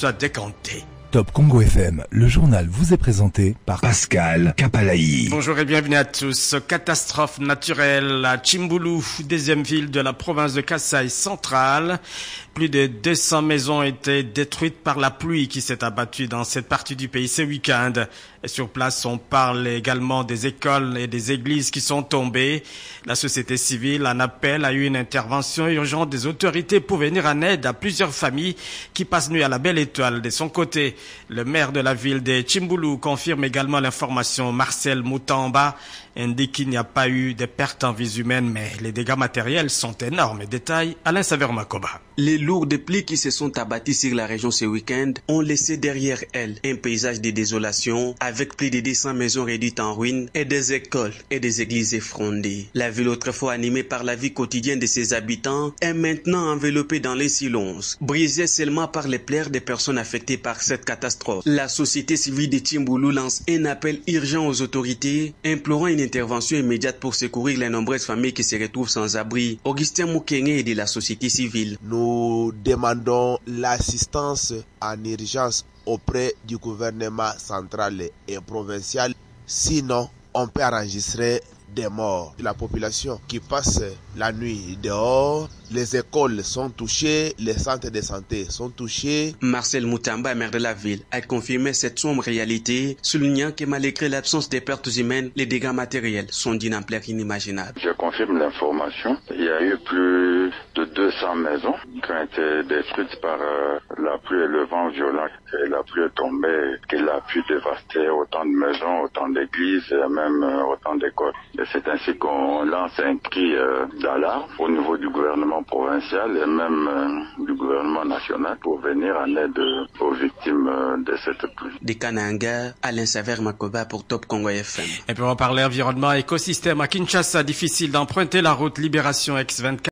soit décanté. Top Congo FM, le journal vous est présenté par Pascal Kapalayi. Bonjour et bienvenue à tous. Catastrophe naturelle à Tchimboulou, deuxième ville de la province de Kasaï centrale. Plus de 200 maisons ont été détruites par la pluie qui s'est abattue dans cette partie du pays ce week-end. Et sur place, on parle également des écoles et des églises qui sont tombées. La société civile en appelle à une intervention urgente des autorités pour venir en aide à plusieurs familles qui passent nuit à la belle étoile. De son côté, le maire de la ville de Tchimboulou confirme également l'information. Marcel Moutamba indique qu'il n'y a pas eu de pertes en vies humaines, mais les dégâts matériels sont énormes. Détail, Alain Saver-Makoba. Les lourdes pluies qui se sont abattues sur la région ce week-end ont laissé derrière elles un paysage de désolation avec plus de 200 maisons réduites en ruines et des écoles et des églises effondrées. La ville autrefois animée par la vie quotidienne de ses habitants est maintenant enveloppée dans les silences, brisée seulement par les pleurs des personnes affectées par cette catastrophe. La société civile de Tchimboulou lance un appel urgent aux autorités, implorant une intervention immédiate pour secourir les nombreuses familles qui se retrouvent sans abri. Augustin Moukenge est de la société civile. Nous demandons l'assistance en urgence auprès du gouvernement central et provincial. Sinon, on peut enregistrer des morts. La population qui passe la nuit dehors, les écoles sont touchées, les centres de santé sont touchés. Marcel Moutamba, maire de la ville, a confirmé cette sombre réalité, soulignant que malgré l'absence de pertes humaines, les dégâts matériels sont d'une ampleur inimaginable. Je confirme l'information. Il y a eu plus de 200 maisons qui ont été détruites par la pluie et le vent violent. Et la pluie est tombée, qu'elle a pu dévaster autant de maisons, autant d'églises et même autant d'écoles. Et c'est ainsi qu'on lance un cri d'alarme au niveau du gouvernement provincial et même du gouvernement national pour venir en aide aux victimes de cette pluie. De Kananga, Alain Saver-Makoba pour Top Congo FM. Et puis on va parler environnement, écosystème à Kinshasa, difficile d'emprunter la route Libération X24.